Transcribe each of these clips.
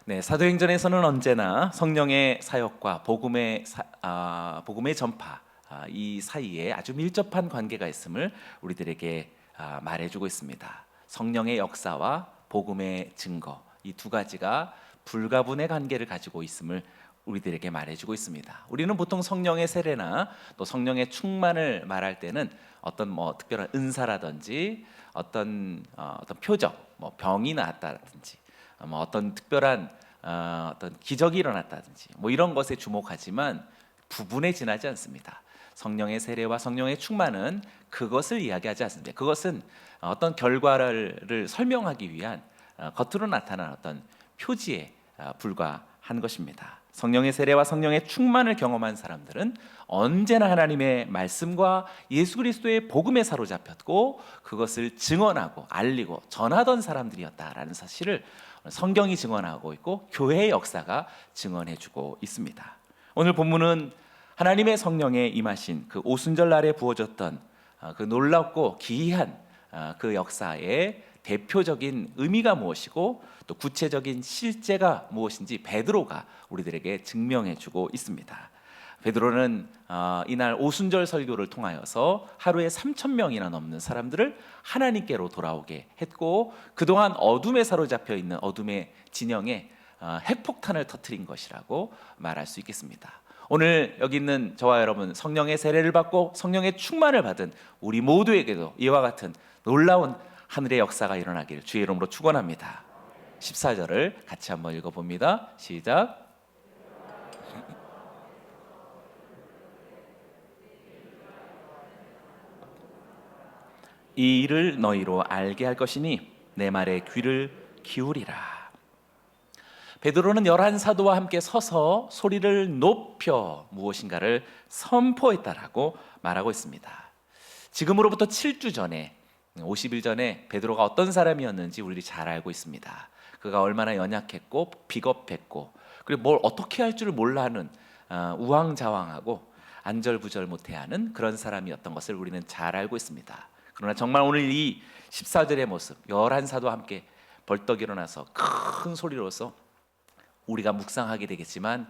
네, 사도행전에서는 언제나 성령의 사역과 복음의 전파 이 사이에 아주 밀접한 관계가 있음을 우리들에게 말해주고 있습니다. 성령의 역사와 복음의 증거 이 두 가지가 불가분의 관계를 가지고 있음을 우리들에게 말해주고 있습니다. 우리는 보통 성령의 세례나 또 성령의 충만을 말할 때는 어떤 특별한 은사라든지 어떤 표적, 병이 나았다든지 어떤 특별한 어떤 기적이 일어났다든지 이런 것에 주목하지만 부분에 지나지 않습니다. 성령의 세례와 성령의 충만은 그것을 이야기하지 않습니다. 그것은 어떤 결과를 설명하기 위한 겉으로 나타난 어떤 표지에 불과한 것입니다. 성령의 세례와 성령의 충만을 경험한 사람들은 언제나 하나님의 말씀과 예수 그리스도의 복음에 사로잡혔고 그것을 증언하고 알리고 전하던 사람들이었다라는 사실을 성경이 증언하고 있고 교회의 역사가 증언해주고 있습니다. 오늘 본문은 하나님의 성령에 임하신 그 오순절 날에 부어졌던 그 놀랍고 기이한 그 역사의 대표적인 의미가 무엇이고 또 구체적인 실제가 무엇인지 베드로가 우리들에게 증명해주고 있습니다. 베드로는 이날 오순절 설교를 통하여서 하루에 3,000명이나 넘는 사람들을 하나님께로 돌아오게 했고 그동안 어둠에 사로잡혀 있는 어둠의 진영에 핵폭탄을 터뜨린 것이라고 말할 수 있겠습니다. 오늘 여기 있는 저와 여러분 성령의 세례를 받고 성령의 충만을 받은 우리 모두에게도 이와 같은 놀라운 하늘의 역사가 일어나기를 주의 이름으로 축원합니다. 14절을 같이 한번 읽어봅니다. 시작. 이 일을 너희로 알게 할 것이니 내 말에 귀를 기울이라. 베드로는 11사도와 함께 서서 소리를 높여 무엇인가를 선포했다라고 말하고 있습니다. 지금으로부터 7주 전에 50일 전에 베드로가 어떤 사람이었는지 우리들이 잘 알고 있습니다. 그가 얼마나 연약했고 비겁했고 그리고 뭘 어떻게 할 줄을 몰라 하는 우왕좌왕하고 안절부절 못해하는 그런 사람이었던 것을 우리는 잘 알고 있습니다. 그러나 정말 오늘 이 14절의 모습 11사도와 함께 벌떡 일어나서 큰 소리로서 우리가 묵상하게 되겠지만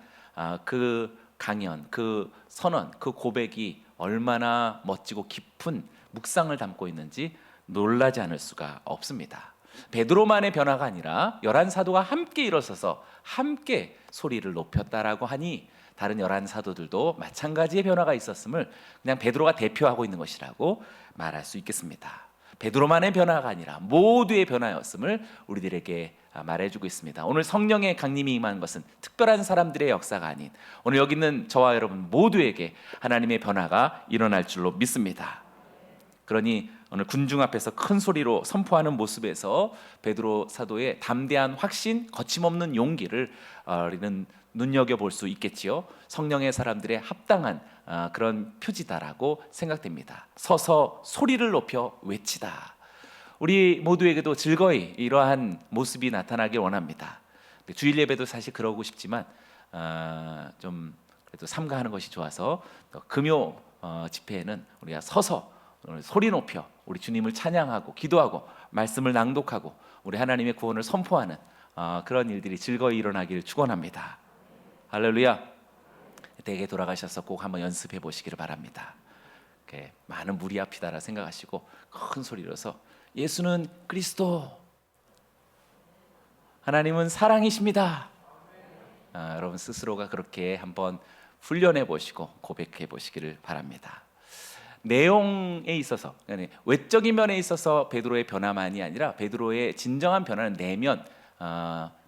그 강연, 그 선언, 그 고백이 얼마나 멋지고 깊은 묵상을 담고 있는지 놀라지 않을 수가 없습니다. 베드로만의 변화가 아니라 11사도가 함께 일어서서 함께 소리를 높였다라고 하니 다른 11사도들도 마찬가지의 변화가 있었음을 그냥 베드로가 대표하고 있는 것이라고 말할 수 있겠습니다. 베드로만의 변화가 아니라 모두의 변화였음을 우리들에게 말해주고 있습니다. 오늘 성령의 강림이 임한 것은 특별한 사람들의 역사가 아닌 오늘 여기 있는 저와 여러분 모두에게 하나님의 변화가 일어날 줄로 믿습니다. 그러니 오늘 군중 앞에서 큰 소리로 선포하는 모습에서 베드로 사도의 담대한 확신, 거침없는 용기를 우리는 눈여겨볼 수 있겠지요. 성령의 사람들의 합당한 그런 표지다라고 생각됩니다. 서서 소리를 높여 외치다. 우리 모두에게도 즐거이 이러한 모습이 나타나길 원합니다. 주일 예배도 사실 그러고 싶지만 좀 그래도 삼가하는 것이 좋아서 금요 집회에는 우리가 서서 소리 높여 우리 주님을 찬양하고 기도하고 말씀을 낭독하고 우리 하나님의 구원을 선포하는 그런 일들이 즐거이 일어나기를 축원합니다. 할렐루야. 댁에 돌아가셔서 꼭 한번 연습해 보시기를 바랍니다. 많은 무리 앞이다라 생각하시고 큰 소리로서 예수는 그리스도, 하나님은 사랑이십니다. 여러분 스스로가 그렇게 한번 훈련해 보시고 고백해 보시기를 바랍니다. 내용에 있어서 외적인 면에 있어서 베드로의 변화만이 아니라 베드로의 진정한 변화는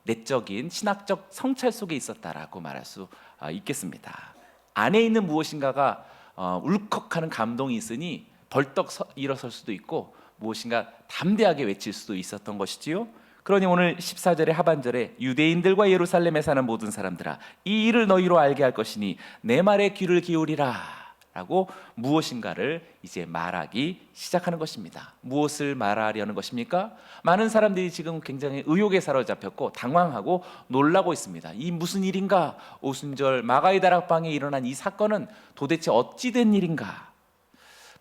내적인 신학적 성찰 속에 있었다라고 말할 수 있겠습니다. 안에 있는 무엇인가가 울컥하는 감동이 있으니 벌떡 일어설 수도 있고 무엇인가 담대하게 외칠 수도 있었던 것이지요. 그러니 오늘 14절의 하반절에 유대인들과 예루살렘에 사는 모든 사람들아 이 일을 너희로 알게 할 것이니 내 말에 귀를 기울이라 라고 무엇인가를 이제 말하기 시작하는 것입니다. 무엇을 말하려는 것입니까? 많은 사람들이 지금 굉장히 의혹에 사로잡혔고 당황하고 놀라고 있습니다. 이 무슨 일인가? 오순절 마가의 다락방에 일어난 이 사건은 도대체 어찌 된 일인가?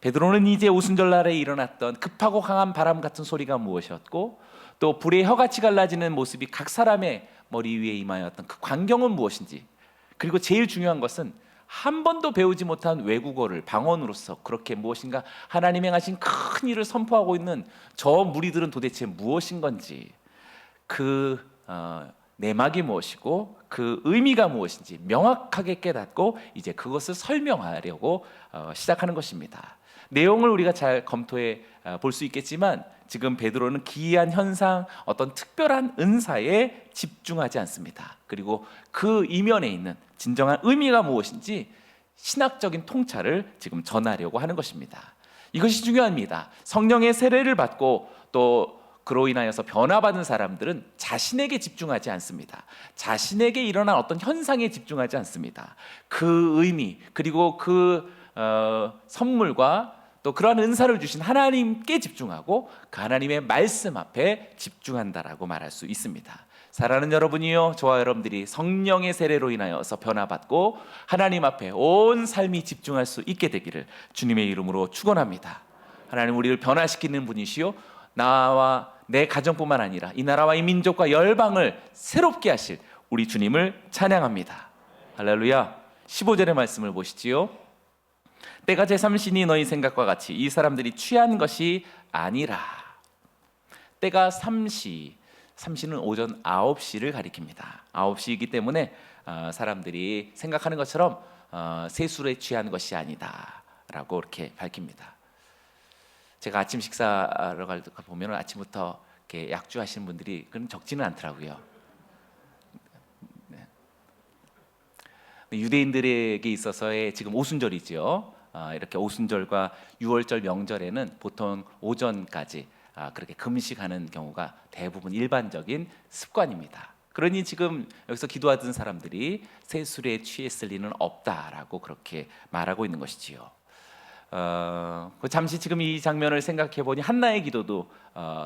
베드로는 이제 오순절 날에 일어났던 급하고 강한 바람 같은 소리가 무엇이었고 또 불의 혀같이 갈라지는 모습이 각 사람의 머리 위에 임하였던 그 광경은 무엇인지, 그리고 제일 중요한 것은 한 번도 배우지 못한 외국어를 방언으로서 그렇게 무엇인가 하나님의 행하신 큰 일을 선포하고 있는 저 무리들은 도대체 무엇인 건지, 그 내막이 무엇이고 그 의미가 무엇인지 명확하게 깨닫고 이제 그것을 설명하려고 시작하는 것입니다. 내용을 우리가 잘 검토해 볼 수 있겠지만 지금 베드로는 기이한 현상, 어떤 특별한 은사에 집중하지 않습니다. 그리고 그 이면에 있는 진정한 의미가 무엇인지 신학적인 통찰을 지금 전하려고 하는 것입니다. 이것이 중요합니다. 성령의 세례를 받고 또 그로 인하여서 변화받은 사람들은 자신에게 집중하지 않습니다. 자신에게 일어난 어떤 현상에 집중하지 않습니다. 그 의미, 그리고 그 선물과 또 그러한 은사를 주신 하나님께 집중하고 그 하나님의 말씀 앞에 집중한다라고 말할 수 있습니다. 사랑하는 여러분이요, 저와 여러분들이 성령의 세례로 인하여서 변화받고 하나님 앞에 온 삶이 집중할 수 있게 되기를 주님의 이름으로 축원합니다. 하나님 우리를 변화시키는 분이시요, 나와 내 가정뿐만 아니라 이 나라와 이 민족과 열방을 새롭게 하실 우리 주님을 찬양합니다. 할렐루야. 15절의 말씀을 보시지요. 때가 제3시니 너희 생각과 같이 이 사람들이 취한 것이 아니라. 때가 3시, 3시는 오전 9시를 가리킵니다. 9시이기 때문에 사람들이 생각하는 것처럼 세술에 취한 것이 아니다 라고 이렇게 밝힙니다. 제가 아침 식사를 보면 아침부터 이렇게 약주하시는 분들이 그런 적지는 않더라고요. 유대인들에게 있어서의 지금 오순절이죠. 이렇게 오순절과 유월절 명절에는 보통 오전까지 그렇게 금식하는 경우가 대부분 일반적인 습관입니다. 그러니 지금 여기서 기도하던 사람들이 세술에 취했을 리는 없다라고 그렇게 말하고 있는 것이지요. 잠시 지금 이 장면을 생각해 보니 한나의 기도도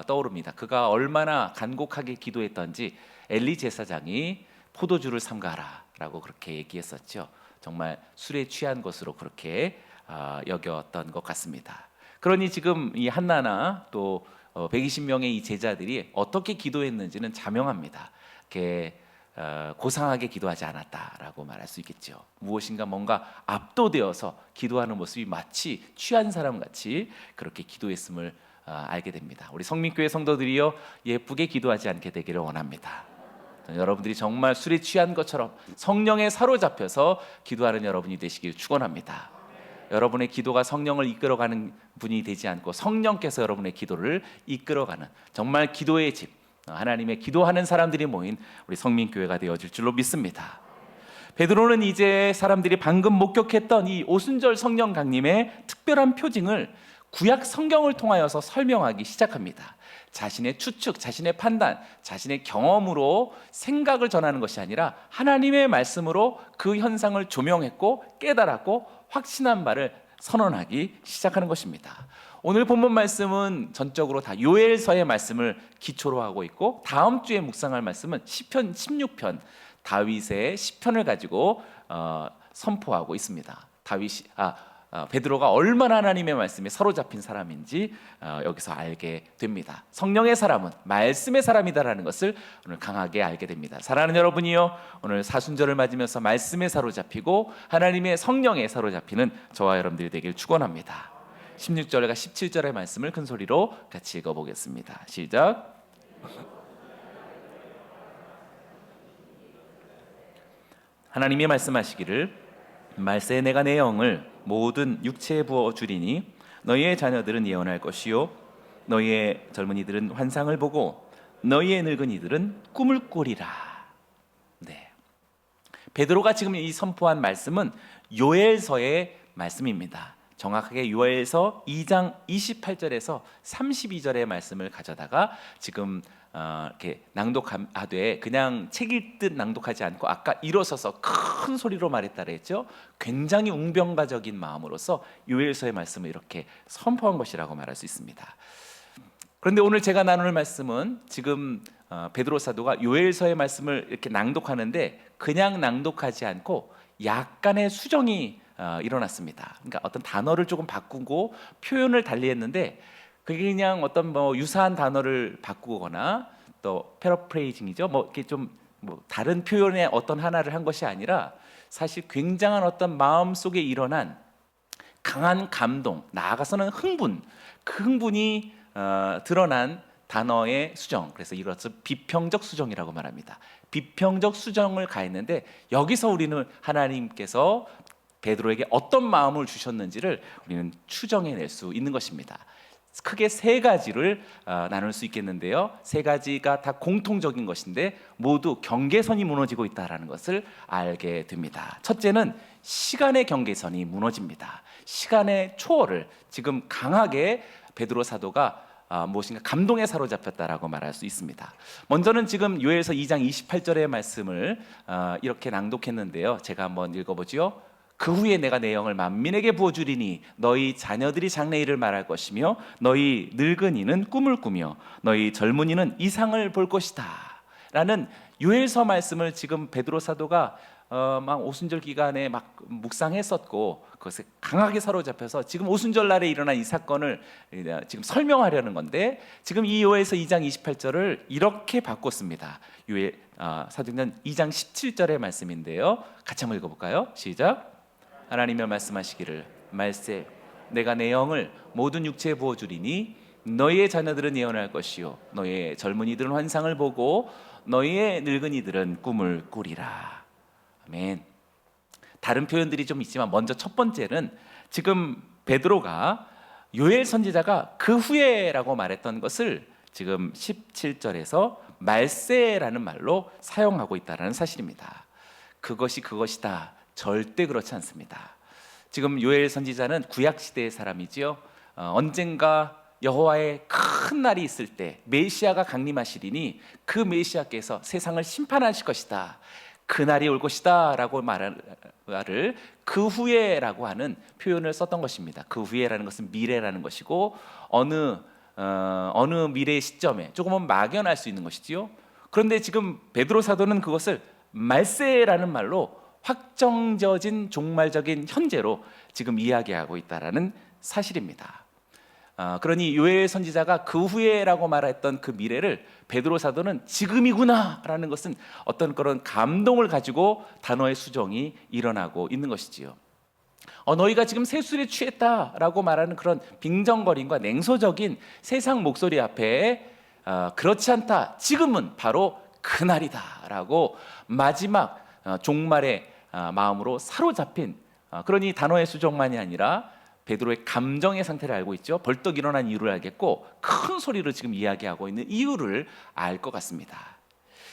떠오릅니다. 그가 얼마나 간곡하게 기도했던지 엘리 제사장이 포도주를 삼가라라고 그렇게 얘기했었죠. 정말 술에 취한 것으로 그렇게 여겼던 것 같습니다. 그러니 지금 이 한나나 또 120명의 이 제자들이 어떻게 기도했는지는 자명합니다. 이렇게 고상하게 기도하지 않았다라고 말할 수 있겠죠. 무엇인가 뭔가 압도되어서 기도하는 모습이 마치 취한 사람 같이 그렇게 기도했음을 알게 됩니다. 우리 성민교회 성도들이요, 예쁘게 기도하지 않게 되기를 원합니다. 여러분들이 정말 술에 취한 것처럼 성령에 사로잡혀서 기도하는 여러분이 되시길 축원합니다. 여러분의 기도가 성령을 이끌어가는 분이 되지 않고 성령께서 여러분의 기도를 이끌어가는 정말 기도의 집, 하나님의 기도하는 사람들이 모인 우리 성민교회가 되어질 줄로 믿습니다. 베드로는 이제 사람들이 방금 목격했던 이 오순절 성령 강림의 특별한 표징을 구약 성경을 통하여서 설명하기 시작합니다. 자신의 추측, 자신의 판단, 자신의 경험으로 생각을 전하는 것이 아니라 하나님의 말씀으로 그 현상을 조명했고 깨달았고 확신한 바를 선언하기 시작하는 것입니다. 오늘 본문 말씀은 전적으로 다 요엘서의 말씀을 기초로 하고 있고, 다음 주에 묵상할 말씀은 시편 16편 다윗의 시편을 가지고 선포하고 있습니다. 베드로가 얼마나 하나님의 말씀에 사로잡힌 사람인지 여기서 알게 됩니다. 성령의 사람은 말씀의 사람이다라는 것을 오늘 강하게 알게 됩니다. 사랑하는 여러분이요, 오늘 사순절을 맞으면서 말씀에 사로잡히고 하나님의 성령에 사로잡히는 저와 여러분들이 되길 축원합니다. 16절과 17절의 말씀을 큰 소리로 같이 읽어보겠습니다. 시작. 하나님이 말씀하시기를 말세에 내가 내 영을 모든 육체에 부어 주리니 너희의 자녀들은 예언할 것이요 너희의 젊은이들은 환상을 보고 너희의 늙은이들은 꿈을 꾸리라. 네. 베드로가 지금 이 선포한 말씀은 요엘서의 말씀입니다. 정확하게 요엘서 2장 28절에서 32절의 말씀을 가져다가 지금 이렇게 낭독하되 그냥 책 읽듯 낭독하지 않고 아까 일어서서 큰 소리로 말했다 그랬죠. 굉장히 웅변가적인 마음으로서 요엘서의 말씀을 이렇게 선포한 것이라고 말할 수 있습니다. 그런데 오늘 제가 나눌 말씀은 지금 베드로 사도가 요엘서의 말씀을 이렇게 낭독하는데 그냥 낭독하지 않고 약간의 수정이 일어났습니다. 그러니까 어떤 단어를 조금 바꾸고 표현을 달리했는데 그게 그냥 어떤 뭐 유사한 단어를 바꾸거나 또 패러프레이징이죠. 뭐 이렇게 좀 뭐 다른 표현의 어떤 하나를 한 것이 아니라 사실 굉장한 어떤 마음 속에 일어난 강한 감동, 나아가서는 흥분, 그 흥분이 드러난 단어의 수정. 그래서 이것을 비평적 수정이라고 말합니다. 비평적 수정을 가했는데 여기서 우리는 하나님께서 베드로에게 어떤 마음을 주셨는지를 우리는 추정해낼 수 있는 것입니다. 크게 세 가지를 나눌 수 있겠는데요. 세 가지가 다 공통적인 것인데 모두 경계선이 무너지고 있다는 것을 알게 됩니다. 첫째는 시간의 경계선이 무너집니다. 시간의 초월을 지금 강하게 베드로 사도가 무엇인가 감동에 사로잡혔다라고 말할 수 있습니다. 먼저는 지금 요엘서 2장 28절의 말씀을 이렇게 낭독했는데요. 제가 한번 읽어보죠. 그 후에 내가 내 영을 만민에게 부어주리니 너희 자녀들이 장래일을 말할 것이며 너희 늙은이는 꿈을 꾸며 너희 젊은이는 이상을 볼 것이다 라는 요엘서 말씀을 지금 베드로 사도가 막 오순절 기간에 막 묵상했었고 그것에 강하게 사로잡혀서 지금 오순절 날에 일어난 이 사건을 지금 설명하려는 건데 지금 이 요엘서 2장 28절을 이렇게 바꿨습니다. 요엘 사도행전 2장 17절의 말씀인데요. 같이 한번 읽어볼까요? 시작. 하나님이 말씀하시기를 말세 내가 내 영을 모든 육체에 부어주리니 너희의 자녀들은 예언할 것이요 너희의 젊은이들은 환상을 보고 너희의 늙은이들은 꿈을 꾸리라. 아멘. 다른 표현들이 좀 있지만 먼저 첫 번째는 지금 베드로가 요엘 선지자가 그 후에라고 말했던 것을 지금 17절에서 말세라는 말로 사용하고 있다는 사실입니다. 그것이 그것이다. 절대 그렇지 않습니다. 지금 요엘 선지자는 구약 시대의 사람이지요. 언젠가 여호와의 큰 날이 있을 때 메시아가 강림하시리니 그 메시아께서 세상을 심판하실 것이다. 그 날이 올 것이다 라고 말을 그 후에라고 하는 표현을 썼던 것입니다. 그 후에라는 것은 미래라는 것이고 어느 미래의 시점에 조금은 막연할 수 있는 것이지요. 그런데 지금 베드로 사도는 그것을 말세라는 말로 확정져진 종말적인 현재로 지금 이야기하고 있다라는 사실입니다. 그러니 요엘 선지자가 그 후에라고 말했던 그 미래를 베드로 사도는 지금이구나라는 것은 어떤 그런 감동을 가지고 단어의 수정이 일어나고 있는 것이지요. 너희가 지금 세술에 취했다라고 말하는 그런 빙정거림과 냉소적인 세상 목소리 앞에 그렇지 않다. 지금은 바로 그날이다라고 마지막 종말의 마음으로 사로잡힌 그러니 단어의 수정만이 아니라 베드로의 감정의 상태를 알고 있죠. 벌떡 일어난 이유를 알겠고 큰 소리로 지금 이야기하고 있는 이유를 알 것 같습니다.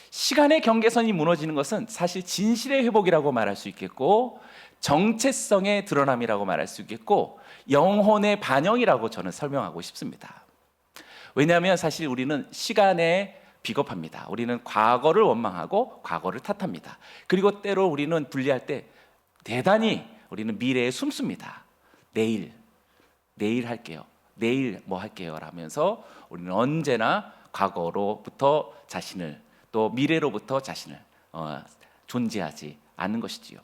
시간의 경계선이 무너지는 것은 사실 진실의 회복이라고 말할 수 있겠고 정체성의 드러남이라고 말할 수 있겠고 영혼의 반영이라고 저는 설명하고 싶습니다. 왜냐하면 사실 우리는 시간에 비겁합니다. 우리는 과거를 원망하고 과거를 탓합니다. 그리고 때로 우리는 분리할 때 대단히 우리는 미래에 숨습니다. 내일 할게요. 내일 뭐 할게요 라면서 우리는 언제나 과거로부터 자신을 또 미래로부터 자신을 존재하지 않는 것이지요.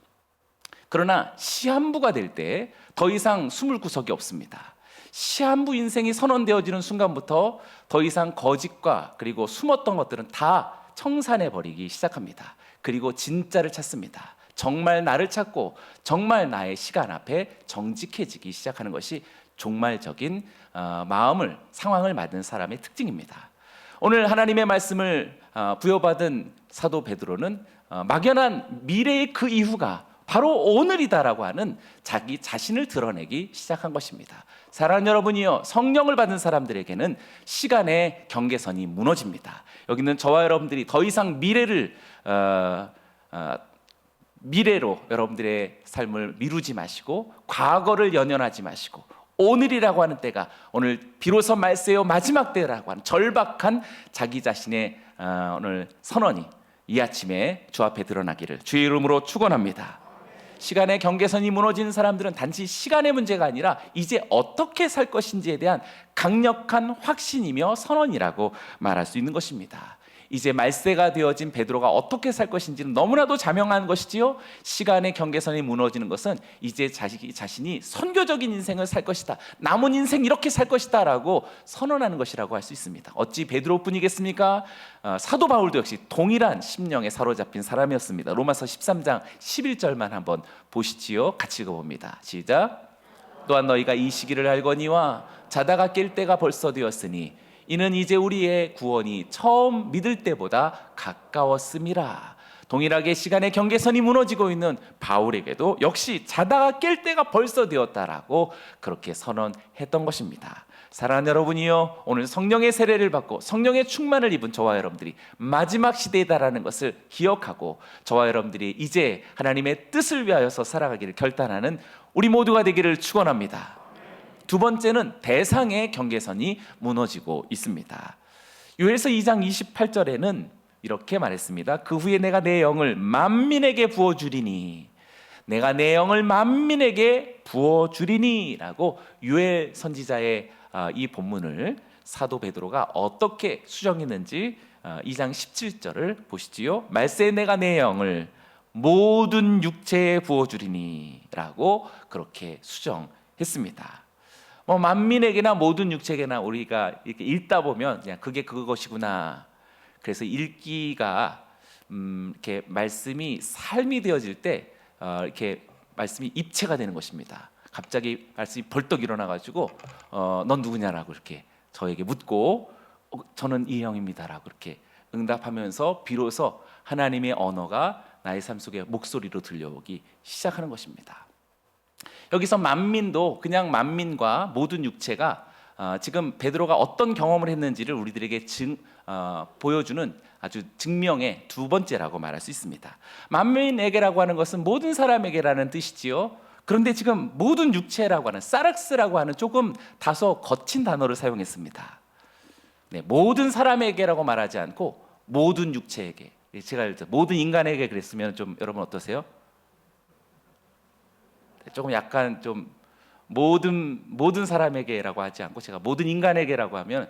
그러나 시한부가 될 때 더 이상 숨을 구석이 없습니다. 시한부 인생이 선언되어지는 순간부터 더 이상 거짓과 그리고 숨었던 것들은 다 청산해버리기 시작합니다. 그리고 진짜를 찾습니다. 정말 나를 찾고 정말 나의 시간 앞에 정직해지기 시작하는 것이 종말적인 마음을 상황을 맞는 사람의 특징입니다. 오늘 하나님의 말씀을 부여받은 사도 베드로는 막연한 미래의 그 이후가 바로 오늘이다라고 하는 자기 자신을 드러내기 시작한 것입니다. 사랑하는 여러분이요, 성령을 받은 사람들에게는 시간의 경계선이 무너집니다. 여기는 저와 여러분들이 더 이상 미래로 여러분들의 삶을 미루지 마시고 과거를 연연하지 마시고 오늘이라고 하는 때가 오늘 비로소 말세요 마지막 때라고 하는 절박한 자기 자신의 오늘 선언이 이 아침에 주 앞에 드러나기를 주의 이름으로 축원합니다. 시간의 경계선이 무너지는 사람들은 단지 시간의 문제가 아니라 이제 어떻게 살 것인지에 대한 강력한 확신이며 선언이라고 말할 수 있는 것입니다. 이제 말세가 되어진 베드로가 어떻게 살 것인지는 너무나도 자명한 것이지요. 시간의 경계선이 무너지는 것은 이제 자신이 선교적인 인생을 살 것이다, 남은 인생 이렇게 살 것이다 라고 선언하는 것이라고 할 수 있습니다. 어찌 베드로뿐이겠습니까? 사도 바울도 역시 동일한 심령에 사로잡힌 사람이었습니다. 로마서 13장 11절만 한번 보시지요. 같이 읽어봅니다. 시작. 또한 너희가 이 시기를 알거니와 자다가 깰 때가 벌써 되었으니 이는 이제 우리의 구원이 처음 믿을 때보다 가까웠음이라. 동일하게 시간의 경계선이 무너지고 있는 바울에게도 역시 자다가 깰 때가 벌써 되었다라고 그렇게 선언했던 것입니다. 사랑하는 여러분이요, 오늘 성령의 세례를 받고 성령의 충만을 입은 저와 여러분들이 마지막 시대이다라는 것을 기억하고 저와 여러분들이 이제 하나님의 뜻을 위하여서 살아가기를 결단하는 우리 모두가 되기를 축원합니다. 두 번째는 대상의 경계선이 무너지고 있습니다. 요엘서 2장 28절에는 이렇게 말했습니다. 그 후에 내가 내 영을 만민에게 부어주리니, 내가 내 영을 만민에게 부어주리니 라고 요엘 선지자의 이 본문을 사도 베드로가 어떻게 수정했는지 2장 17절을 보시지요. 말세에 내가 내 영을 모든 육체에 부어주리니 라고 그렇게 수정했습니다. 만민에게나 모든 육체에게나 우리가 이렇게 읽다 보면 그냥 그게 그것이구나. 그래서 읽기가 이렇게 말씀이 삶이 되어질 때 이렇게 말씀이 입체가 되는 것입니다. 갑자기 말씀이 벌떡 일어나가지고 넌 누구냐라고 이렇게 저에게 묻고 저는 이 형입니다라고 이렇게 응답하면서 비로소 하나님의 언어가 나의 삶 속에 목소리로 들려오기 시작하는 것입니다. 여기서 만민도 그냥 만민과 모든 육체가 지금 베드로가 어떤 경험을 했는지를 우리들에게 보여주는 아주 증명의 두 번째라고 말할 수 있습니다. 만민에게라고 하는 것은 모든 사람에게라는 뜻이지요. 그런데 지금 모든 육체라고 하는 사락스라고 하는 조금 다소 거친 단어를 사용했습니다. 네, 모든 사람에게라고 말하지 않고 모든 육체에게. 제가 모든 인간에게 그랬으면 좀 여러분 어떠세요? 조금 약간 좀 모든 사람에게라고 하지 않고 제가 모든 인간에게라고 하면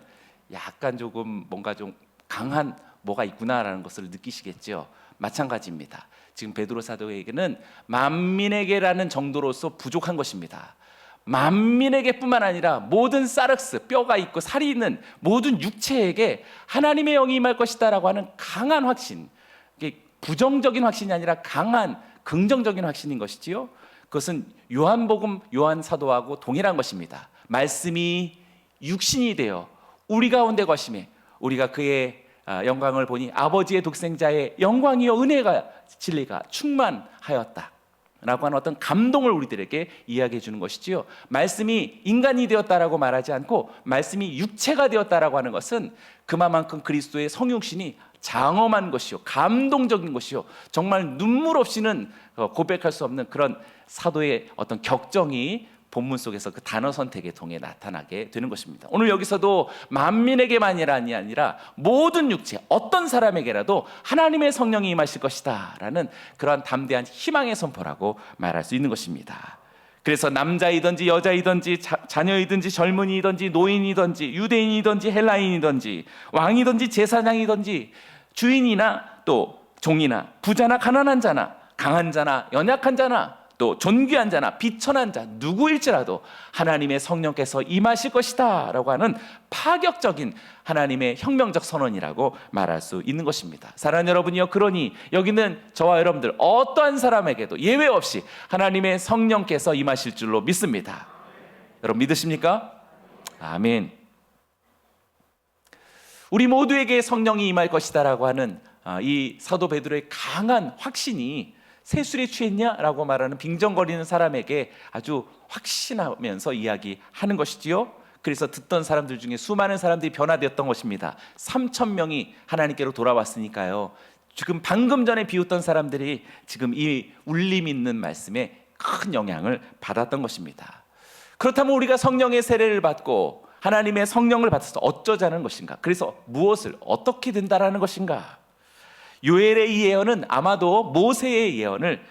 약간 조금 뭔가 좀 강한 뭐가 있구나라는 것을 느끼시겠죠. 마찬가지입니다. 지금 베드로 사도에게는 만민에게라는 정도로서 부족한 것입니다. 만민에게뿐만 아니라 모든 사르스, 뼈가 있고 살이 있는 모든 육체에게 하나님의 영이 임할 것이다라고 하는 강한 확신, 이게 부정적인 확신이 아니라 강한 긍정적인 확신인 것이지요. 그것은 요한복음 요한 사도하고 동일한 것입니다. 말씀이 육신이 되어 우리 가운데 거심에 우리가 그의 영광을 보니 아버지의 독생자의 영광이요 은혜가 진리가 충만하였다 라고 하는 어떤 감동을 우리들에게 이야기해 주는 것이지요. 말씀이 인간이 되었다라고 말하지 않고 말씀이 육체가 되었다라고 하는 것은 그만큼 그리스도의 성육신이 장엄한 것이요, 감동적인 것이요, 정말 눈물 없이는 고백할 수 없는 그런 사도의 어떤 격정이 본문 속에서 그 단어 선택에 통해 나타나게 되는 것입니다. 오늘 여기서도 만민에게만이 아니라 모든 육체, 어떤 사람에게라도 하나님의 성령이 임하실 것이다 라는 그러한 담대한 희망의 선포라고 말할 수 있는 것입니다. 그래서 남자이든지 여자이든지 자녀이든지 젊은이든지 노인이든지 유대인이든지 헬라인이든지 왕이든지 제사장이든지 주인이나 또 종이나 부자나 가난한 자나 강한 자나 연약한 자나 또 존귀한 자나 비천한 자 누구일지라도 하나님의 성령께서 임하실 것이다 라고 하는 파격적인 하나님의 혁명적 선언이라고 말할 수 있는 것입니다. 사랑하는 여러분이요, 그러니 여기는 저와 여러분들 어떠한 사람에게도 예외 없이 하나님의 성령께서 임하실 줄로 믿습니다. 여러분 믿으십니까? 아멘. 우리 모두에게 성령이 임할 것이다 라고 하는 이 사도 베드로의 강한 확신이 세술에 취했냐라고 말하는 빙정거리는 사람에게 아주 확신하면서 이야기하는 것이지요. 그래서 듣던 사람들 중에 수많은 사람들이 변화되었던 것입니다. 3,000명이 하나님께로 돌아왔으니까요. 지금 방금 전에 비웃던 사람들이 지금 이 울림 있는 말씀에 큰 영향을 받았던 것입니다. 그렇다면 우리가 성령의 세례를 받고 하나님의 성령을 받아서 어쩌자는 것인가? 그래서 무엇을 어떻게 된다라는 것인가? 요엘의 이 예언은 아마도 모세의 예언을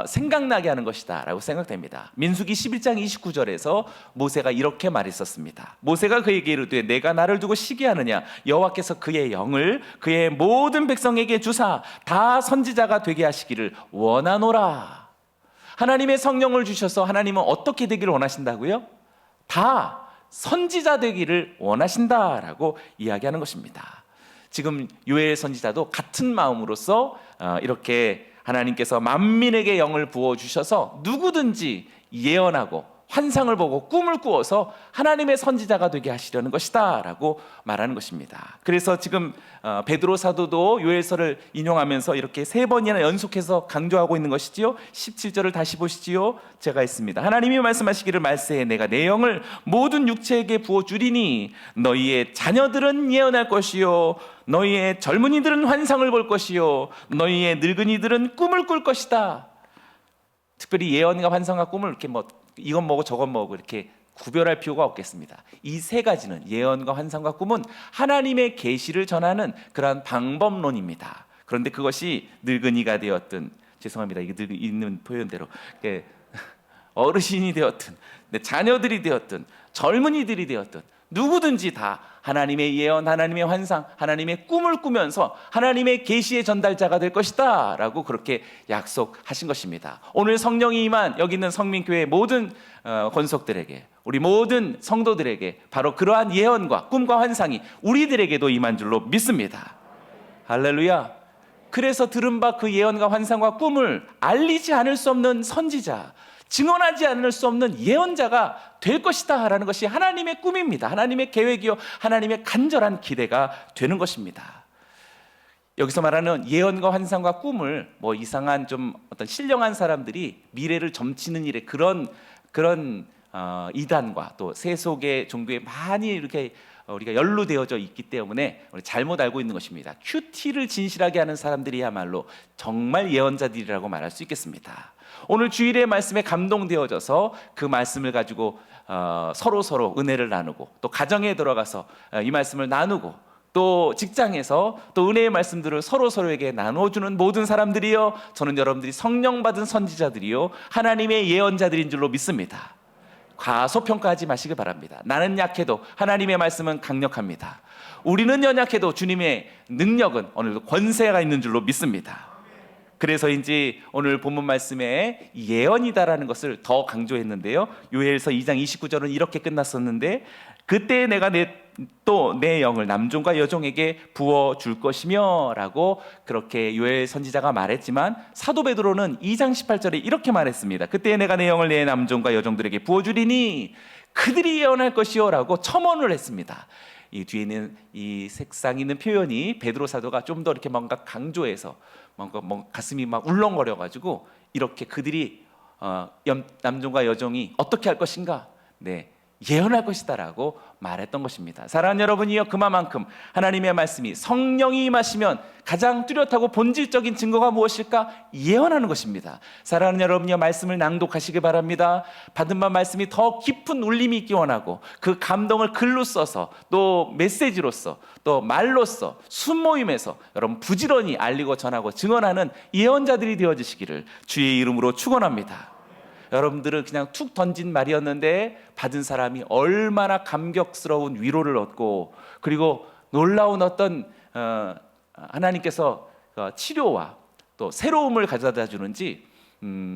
생각나게 하는 것이다 라고 생각됩니다. 민수기 11장 29절에서 모세가 이렇게 말했었습니다. 모세가 그에게 이르되 내가 나를 두고 시기하느냐, 여호와께서 그의 영을 그의 모든 백성에게 주사 다 선지자가 되게 하시기를 원하노라. 하나님의 성령을 주셔서 하나님은 어떻게 되기를 원하신다고요? 다 선지자 되기를 원하신다라고 이야기하는 것입니다. 지금 요엘 선지자도 같은 마음으로서 이렇게 하나님께서 만민에게 영을 부어주셔서 누구든지 예언하고 환상을 보고 꿈을 꾸어서 하나님의 선지자가 되게 하시려는 것이다 라고 말하는 것입니다. 그래서 지금 베드로 사도도 요엘서를 인용하면서 이렇게 3번이나 연속해서 강조하고 있는 것이지요. 17절을 다시 보시지요. 제가 했습니다. 하나님이 말씀하시기를 말세에 내가 내 영을 모든 육체에게 부어주리니 너희의 자녀들은 예언할 것이요 너희의 젊은이들은 환상을 볼 것이요 너희의 늙은이들은 꿈을 꿀 것이다. 특별히 예언과 환상과 꿈을 이렇게 이건 뭐고 저건 뭐고 이렇게 구별할 필요가 없겠습니다. 이 3가지는 예언과 환상과 꿈은 하나님의 계시를 전하는 그러한 방법론입니다. 그런데 그것이 늙은이가 되었든, 죄송합니다, 이게 있는 표현대로 어르신이 되었든 자녀들이 되었든 젊은이들이 되었든 누구든지 다 하나님의 예언, 하나님의 환상, 하나님의 꿈을 꾸면서 하나님의 계시의 전달자가 될 것이다 라고 그렇게 약속하신 것입니다. 오늘 성령이 임한 여기 있는 성민교회 모든 권속들에게, 우리 모든 성도들에게 바로 그러한 예언과 꿈과 환상이 우리들에게도 임한 줄로 믿습니다. 할렐루야. 그래서 들은 바 그 예언과 환상과 꿈을 알리지 않을 수 없는 선지자, 증언하지 않을 수 없는 예언자가 될 것이다 라는 것이 하나님의 꿈입니다. 하나님의 계획이요 하나님의 간절한 기대가 되는 것입니다. 여기서 말하는 예언과 환상과 꿈을 이상한 좀 어떤 신령한 사람들이 미래를 점치는 일에 그런 이단과 또 세속의 종교에 많이 이렇게 우리가 연루되어져 있기 때문에 잘못 알고 있는 것입니다. 큐티를 진실하게 하는 사람들이야말로 정말 예언자들이라고 말할 수 있겠습니다. 오늘 주일의 말씀에 감동되어져서 그 말씀을 가지고 서로 은혜를 나누고 또 가정에 들어가서 이 말씀을 나누고 또 직장에서 또 은혜의 말씀들을 서로에게 나눠주는 모든 사람들이요, 저는 여러분들이 성령 받은 선지자들이요 하나님의 예언자들인 줄로 믿습니다. 과소평가하지 마시기 바랍니다. 나는 약해도 하나님의 말씀은 강력합니다. 우리는 연약해도 주님의 능력은 오늘도 권세가 있는 줄로 믿습니다. 그래서인지 오늘 본문 말씀에 예언이다라는 것을 더 강조했는데요. 요엘서 2장 29절은 이렇게 끝났었는데 그때 내가 내 영을 남종과 여종에게 부어줄 것이며 라고 그렇게 요엘 선지자가 말했지만 사도 베드로는 2장 18절에 이렇게 말했습니다. 그때 내가 내 영을 내 남종과 여종들에게 부어주리니 그들이 예언할 것이요 라고 첨언을 했습니다. 이 뒤에 있는 이 색상 있는 표현이 베드로 사도가 좀 더 이렇게 뭔가 강조해서 뭔가 가슴이 막 울렁거려가지고 이렇게 그들이 남종과 여종이 어떻게 할 것인가 예언할 것이다라고 말했던 것입니다. 사랑하는 여러분이요, 그만큼 하나님의 말씀이 성령이 임하시면 가장 뚜렷하고 본질적인 증거가 무엇일까? 예언하는 것입니다. 사랑하는 여러분이요, 말씀을 낭독하시기 바랍니다. 받은 바 말씀이 더 깊은 울림이 있기 원하고 그 감동을 글로 써서 또 메시지로서 또 말로써 순모임에서 여러분 부지런히 알리고 전하고 증언하는 예언자들이 되어주시기를 주의 이름으로 축원합니다. 여러분들은 그냥 툭 던진 말이었는데 받은 사람이 얼마나 감격스러운 위로를 얻고 그리고 놀라운 어떤 하나님께서 치료와 또 새로움을 가져다 주는지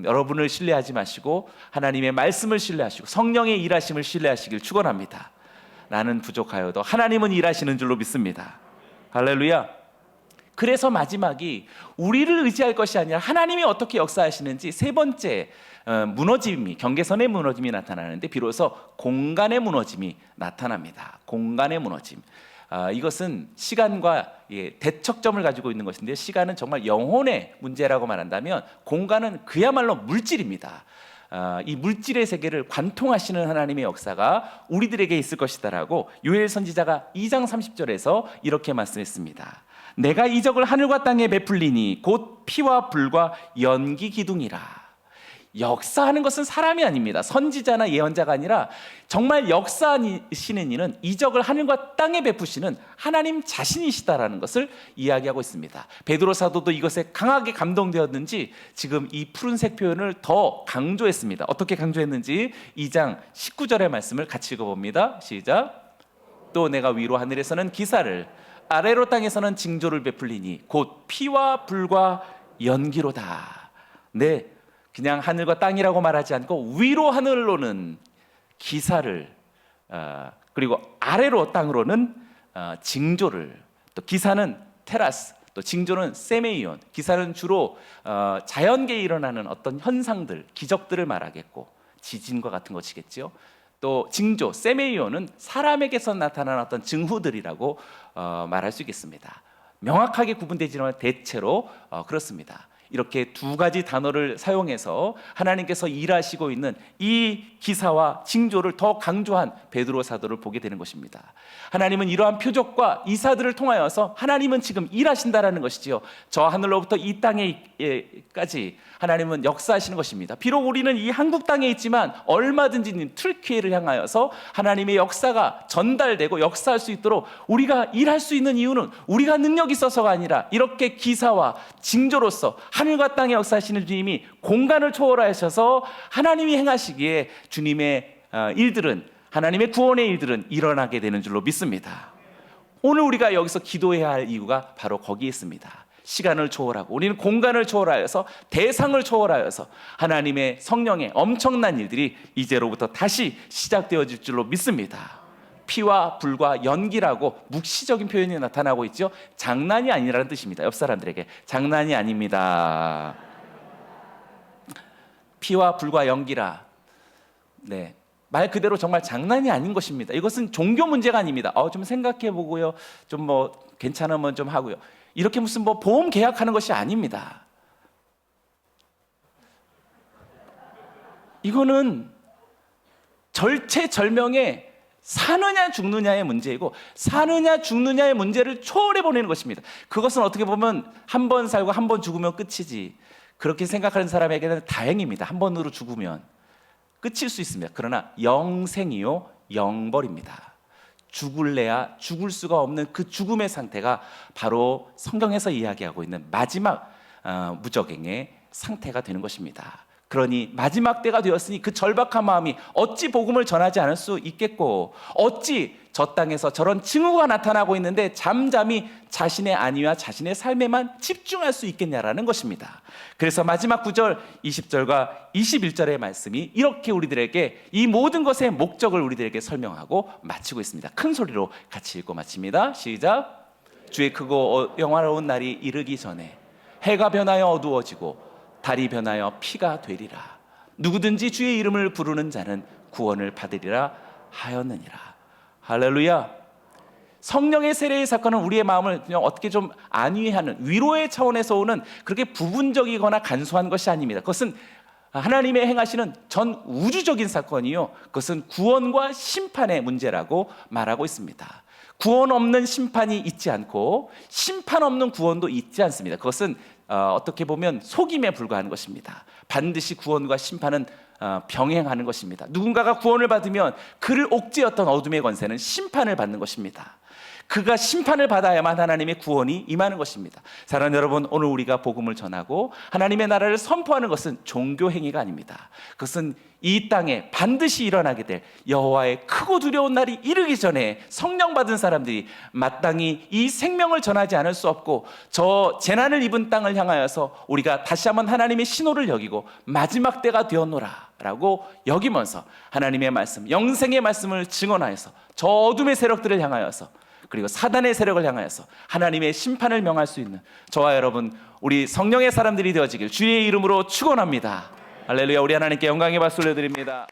여러분을 신뢰하지 마시고 하나님의 말씀을 신뢰하시고 성령의 일하심을 신뢰하시길 축원합니다. 나는 부족하여도 하나님은 일하시는 줄로 믿습니다. 할렐루야. 그래서 마지막이 우리를 의지할 것이 아니라 하나님이 어떻게 역사하시는지 세 번째 무너짐이, 경계선의 무너짐이 나타나는데 비로소 공간의 무너짐이 나타납니다. 공간의 무너짐. 이것은 시간과 대척점을 가지고 있는 것인데 시간은 정말 영혼의 문제라고 말한다면 공간은 그야말로 물질입니다. 이 물질의 세계를 관통하시는 하나님의 역사가 우리들에게 있을 것이다라고 요엘 선지자가 2장 30절에서 이렇게 말씀했습니다. 내가 이적을 하늘과 땅에 베풀리니 곧 피와 불과 연기 기둥이라. 역사하는 것은 사람이 아닙니다. 선지자나 예언자가 아니라 정말 역사하시는 이는 이적을 하늘과 땅에 베푸시는 하나님 자신이시다라는 것을 이야기하고 있습니다. 베드로 사도도 이것에 강하게 감동되었는지 지금 이 푸른색 표현을 더 강조했습니다. 어떻게 강조했는지 2장 19절의 말씀을 같이 읽어봅니다. 시작. 또 내가 위로 하늘에서는 기사를, 아래로 땅에서는 징조를 베풀리니 곧 피와 불과 연기로다. 네, 그냥 하늘과 땅이라고 말하지 않고 위로 하늘로는 기사를, 그리고 아래로 땅으로는 징조를, 또 기사는 테라스, 또 징조는 세메이온. 기사는 주로 자연계에 일어나는 어떤 현상들, 기적들을 말하겠고 지진과 같은 것이겠죠. 또 징조, 세메이온은 사람에게서 나타나는 어떤 증후들이라고 말할 수 있겠습니다. 명확하게 구분되지만 대체로 그렇습니다. 이렇게 두 가지 단어를 사용해서 하나님께서 일하시고 있는 이 기사와 징조를 더 강조한 베드로 사도를 보게 되는 것입니다. 하나님은 이러한 표적과 이사들을 통하여서 하나님은 지금 일하신다라는 것이지요. 저 하늘로부터 이 땅에까지 하나님은 역사하시는 것입니다. 비록 우리는 이 한국 땅에 있지만 얼마든지 튀르키예를 향하여서 하나님의 역사가 전달되고 역사할 수 있도록 우리가 일할 수 있는 이유는 우리가 능력이 있어서가 아니라 이렇게 기사와 징조로서 하늘과 땅에 역사하시는 주님이 공간을 초월하셔서 하나님이 행하시기에 주님의 일들은, 하나님의 구원의 일들은 일어나게 되는 줄로 믿습니다. 오늘 우리가 여기서 기도해야 할 이유가 바로 거기에 있습니다. 시간을 초월하고 우리는 공간을 초월하여서 대상을 초월하여서 하나님의 성령의 엄청난 일들이 이제로부터 다시 시작되어질 줄로 믿습니다. 피와 불과 연기라고 묵시적인 표현이 나타나고 있죠. 장난이 아니라는 뜻입니다. 옆 사람들에게 장난이 아닙니다. 피와 불과 연기라. 네, 말 그대로 정말 장난이 아닌 것입니다. 이것은 종교 문제가 아닙니다. 좀 생각해 보고요. 좀 뭐 괜찮으면 좀 하고요. 이렇게 무슨 뭐 보험 계약하는 것이 아닙니다. 이거는 절체절명의 사느냐 죽느냐의 문제이고 사느냐 죽느냐의 문제를 초월해 보내는 것입니다. 그것은 어떻게 보면 한 번 살고 한 번 죽으면 끝이지, 그렇게 생각하는 사람에게는 다행입니다. 한 번으로 죽으면 끝일 수 있습니다. 그러나 영생이요 영벌입니다. 죽을래야 죽을 수가 없는 그 죽음의 상태가 바로 성경에서 이야기하고 있는 마지막 무저갱의 상태가 되는 것입니다. 그러니 마지막 때가 되었으니 그 절박한 마음이 어찌 복음을 전하지 않을 수 있겠고, 어찌 저 땅에서 저런 징후가 나타나고 있는데 잠잠히 자신의 안위와 자신의 삶에만 집중할 수 있겠냐라는 것입니다. 그래서 마지막 9절 20절과 21절의 말씀이 이렇게 우리들에게 이 모든 것의 목적을 우리들에게 설명하고 마치고 있습니다. 큰 소리로 같이 읽고 마칩니다. 시작. 주의 크고 영화로운 날이 이르기 전에 해가 변하여 어두워지고 달이 변하여 피가 되리라. 누구든지 주의 이름을 부르는 자는 구원을 받으리라 하였느니라. 할렐루야. 성령의 세례의 사건은 우리의 마음을 그냥 어떻게 좀 안위하는 위로의 차원에서 오는 그렇게 부분적이거나 간소한 것이 아닙니다. 그것은 하나님의 행하시는 전 우주적인 사건이요, 그것은 구원과 심판의 문제라고 말하고 있습니다. 구원 없는 심판이 있지 않고 심판 없는 구원도 있지 않습니다. 그것은 어떻게 보면 속임에 불과한 것입니다. 반드시 구원과 심판은 병행하는 것입니다. 누군가가 구원을 받으면 그를 옥죄었던 어둠의 권세는 심판을 받는 것입니다. 그가 심판을 받아야만 하나님의 구원이 임하는 것입니다. 사랑하는 여러분, 오늘 우리가 복음을 전하고 하나님의 나라를 선포하는 것은 종교 행위가 아닙니다. 그것은 이 땅에 반드시 일어나게 될 여호와의 크고 두려운 날이 이르기 전에 성령 받은 사람들이 마땅히 이 생명을 전하지 않을 수 없고, 저 재난을 입은 땅을 향하여서 우리가 다시 한번 하나님의 신호를 여기고 마지막 때가 되었노라 라고 여기면서 하나님의 말씀, 영생의 말씀을 증언하여서 저 어둠의 세력들을 향하여서, 그리고 사단의 세력을 향하여서 하나님의 심판을 명할 수 있는 저와 여러분, 우리 성령의 사람들이 되어지길 주의 이름으로 축원합니다. 할렐루야. 우리 하나님께 영광의 박수 올려드립니다.